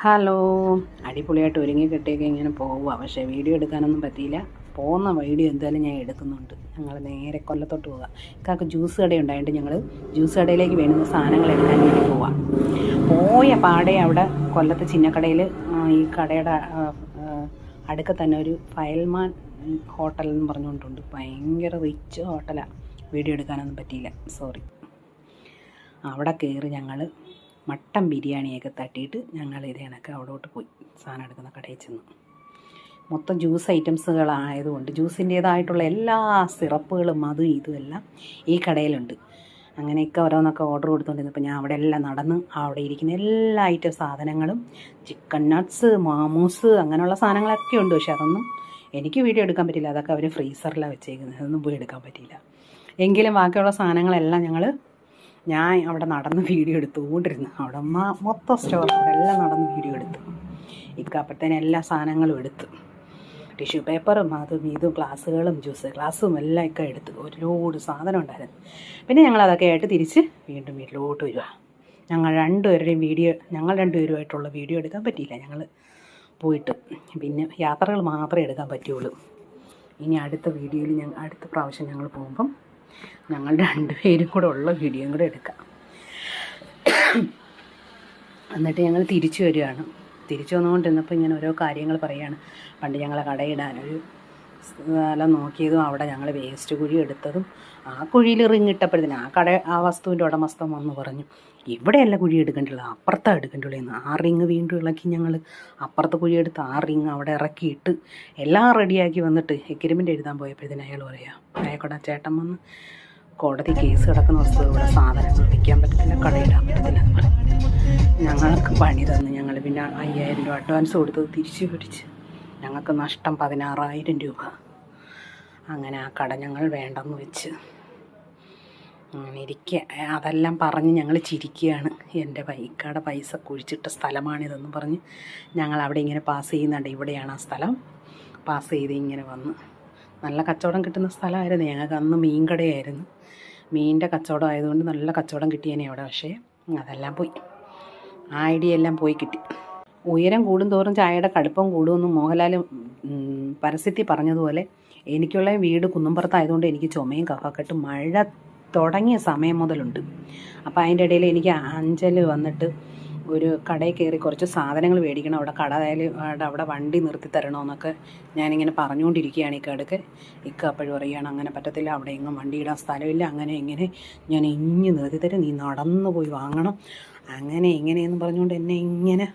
Hello, അടിപൊളിയായിട്ട് ഒരുങ്ങി കെട്ടിയൊക്കെ ഇങ്ങനെ പോവുക. പക്ഷേ വീഡിയോ എടുക്കാനൊന്നും പറ്റിയില്ല. പോകുന്ന വീഡിയോ എന്തായാലും ഞാൻ എടുക്കുന്നുണ്ട്. ഞങ്ങൾ നേരെ കൊല്ലത്തോട്ട് പോവുക. ഇക്കാക്ക് ജ്യൂസ് കടയുണ്ടായിട്ട് ഞങ്ങൾ ജ്യൂസ് കടയിലേക്ക് വേണ്ടുന്ന സാധനങ്ങൾ എടുക്കാൻ വേണ്ടി പോവാം. പോയ പാടെ അവിടെ കൊല്ലത്ത് ചിന്നക്കടയിൽ ഈ കടയുടെ അടുക്ക തന്നെ ഒരു ഫയൽമാൻ ഹോട്ടൽ എന്ന് പറഞ്ഞുകൊണ്ടുണ്ട്. ഭയങ്കര റിച്ച് ഹോട്ടലാണ്. വീഡിയോ എടുക്കാനൊന്നും പറ്റിയില്ല, സോറി. അവിടെ കയറി ഞങ്ങൾ മട്ടൻ ബിരിയാണിയൊക്കെ തട്ടിയിട്ട് ഞങ്ങൾ ഇത് കണക്ക് അവിടോട്ട് പോയി സാധനം എടുക്കുന്ന കടയിൽ ചെന്നു. മൊത്തം ജ്യൂസ് ഐറ്റംസുകളായതുകൊണ്ട് ജ്യൂസിൻ്റേതായിട്ടുള്ള എല്ലാ സിറപ്പുകളും അതും ഇതുമെല്ലാം ഈ കടയിലുണ്ട്. അങ്ങനെയൊക്കെ ഓരോന്നൊക്കെ ഓർഡർ കൊടുത്തുകൊണ്ടിരുന്നപ്പോൾ ഞാൻ അവിടെ എല്ലാം നടന്ന് അവിടെ ഇരിക്കുന്ന എല്ലാ ഐറ്റം സാധനങ്ങളും ചിക്കൻ നട്ട്സ്, മാമൂസ് അങ്ങനെയുള്ള സാധനങ്ങളൊക്കെ ഉണ്ട്. പക്ഷെ അതൊന്നും എനിക്ക് വീഡിയോ എടുക്കാൻ പറ്റില്ല. അതൊക്കെ അവർ ഫ്രീസറിലാണ് വെച്ചേക്കുന്നത്. അതൊന്നും പോയി എടുക്കാൻ പറ്റിയില്ല. എങ്കിലും ബാക്കിയുള്ള സാധനങ്ങളെല്ലാം ഞാൻ അവിടെ നടന്ന് വീഡിയോ എടുത്തുകൊണ്ടിരുന്നു. അവിടെ മൊത്തം സ്റ്റോർ അവിടെ എല്ലാം നടന്ന് വീഡിയോ എടുത്തു. ഇക്കപ്പോഴത്തേന് എല്ലാ സാധനങ്ങളും എടുത്തു. ടിഷ്യൂ പേപ്പറും അതും ഇതും ഗ്ലാസ്സുകളും ജ്യൂസ് ഗ്ലാസ്സും എല്ലാം ഒക്കെ എടുത്ത് ഒരു ലോഡ് സാധനം ഉണ്ടായിരുന്നു. പിന്നെ ഞങ്ങളതൊക്കെ ആയിട്ട് തിരിച്ച് വീണ്ടും വീട്ടിലോട്ട് വരിക. ഞങ്ങൾ രണ്ടുപേരുമായിട്ടുള്ള വീഡിയോ എടുക്കാൻ പറ്റിയില്ല. ഞങ്ങൾ പോയിട്ട് പിന്നെ യാത്രകൾ മാത്രമേ എടുക്കാൻ പറ്റുള്ളൂ. ഇനി അടുത്ത വീഡിയോയിൽ അടുത്ത പ്രാവശ്യം ഞങ്ങൾ പോകുമ്പം ഞങ്ങൾ രണ്ടുപേരും കൂടെ ഉള്ള വീഡിയോയും കൂടെ എടുക്കാം. എന്നിട്ട് ഞങ്ങൾ തിരിച്ചു വരികയാണ്. തിരിച്ചു വന്നുകൊണ്ടിരുന്നപ്പോൾ ഇങ്ങനെ ഓരോ കാര്യങ്ങൾ പറയുകയാണ്. പണ്ട് ഞങ്ങളെ കടയിടാനൊരു സ്ഥലം നോക്കിയതും അവിടെ ഞങ്ങൾ വേസ്റ്റ് കുഴി എടുത്തതും ആ കുഴിയിൽ റിങ്ങിട്ടപ്പോഴത്തേന് ആ വസ്തുവിൻ്റെ ഉടമസ്ഥൻ വന്ന് പറഞ്ഞു, ഇവിടെയല്ല കുഴി എടുക്കേണ്ടുള്ളൂ, അപ്പുറത്താണ് എടുക്കേണ്ടുള്ളൂ എന്ന്. ആ റിങ് വീണ്ടും ഇളക്കി ഞങ്ങൾ അപ്പുറത്ത് കുഴി എടുത്ത് ആ റിങ് അവിടെ ഇറക്കിയിട്ട് എല്ലാം റെഡിയാക്കി വന്നിട്ട് എഗ്രിമെൻ്റ് എഴുതാൻ പോയപ്പോഴത്തേന് അയാൾ പറയാം, അയാൾക്കൂടെ ചേട്ടൻ വന്ന് കോടതി കേസ് കിടക്കുന്ന വസ്തു ഇവിടെ സാധനങ്ങൾ വിൽക്കാൻ പറ്റത്തില്ല, കടയിടാൻ പറ്റത്തില്ല എന്ന് പറഞ്ഞു. ഞങ്ങൾക്ക് പണി തന്ന് ഞങ്ങൾ പിന്നെ 5000 രൂപ അഡ്വാൻസ് കൊടുത്ത് തിരിച്ചു പിടിച്ച് ഞങ്ങൾക്ക് നഷ്ടം 16,000 രൂപ. അങ്ങനെ ആ കട ഞങ്ങൾ വേണ്ടെന്ന് വെച്ച് അതെല്ലാം പറഞ്ഞ് ഞങ്ങൾ ചിരിക്കുകയാണ്. എൻ്റെ ഇക്കയുടെ പൈസ കുഴിച്ചിട്ട സ്ഥലമാണിതെന്ന് പറഞ്ഞ് ഞങ്ങൾ അവിടെ ഇങ്ങനെ പാസ് ചെയ്യുന്നുണ്ട്. ഇവിടെയാണ് ആ സ്ഥലം. പാസ് ചെയ്ത് ഇങ്ങനെ വന്ന് നല്ല കച്ചവടം കിട്ടുന്ന സ്ഥലമായിരുന്നു. ഞങ്ങൾക്ക് അന്ന് മീൻ കടയായിരുന്നു. മീനിൻ്റെ കച്ചവടം ആയതുകൊണ്ട് നല്ല കച്ചവടം കിട്ടിയേനെ അവിടെ. പക്ഷേ അതെല്ലാം പോയി, ആ ഐഡിയ എല്ലാം പോയി കിട്ടി. ഉയരം കൂടുന്തോറും ചായയുടെ കടുപ്പം കൂടുമെന്ന് മോഹൻലാൽ പരസ്യത്തിൽ പറഞ്ഞതുപോലെ എനിക്കുള്ള വീട് കുന്നുംപുറത്തായതുകൊണ്ട് എനിക്ക് ചുമയും കഫക്കെട്ടും മഴ തുടങ്ങിയ സമയം മുതലുണ്ട്. അപ്പോൾ അതിൻ്റെ ഇടയിൽ എനിക്ക് അഞ്ചൽ വന്നിട്ട് ഒരു കടയിൽ കയറി കുറച്ച് സാധനങ്ങൾ മേടിക്കണം. അവിടെ വണ്ടി നിർത്തി തരണമെന്നൊക്കെ ഞാനിങ്ങനെ പറഞ്ഞുകൊണ്ടിരിക്കുകയാണ്. ഇക്ക അപ്പോഴും പറയുകയാണ്, അങ്ങനെ പറ്റത്തില്ല, അവിടെ എങ്ങും വണ്ടി ഇടാൻ സ്ഥലമില്ല, അങ്ങനെ ഇങ്ങനെ ഞാൻ നിർത്തി തരും, നീ നടന്നു പോയി വാങ്ങണം, അങ്ങനെ ഇങ്ങനെയെന്ന് പറഞ്ഞുകൊണ്ട് എന്നെ ഇങ്ങനെ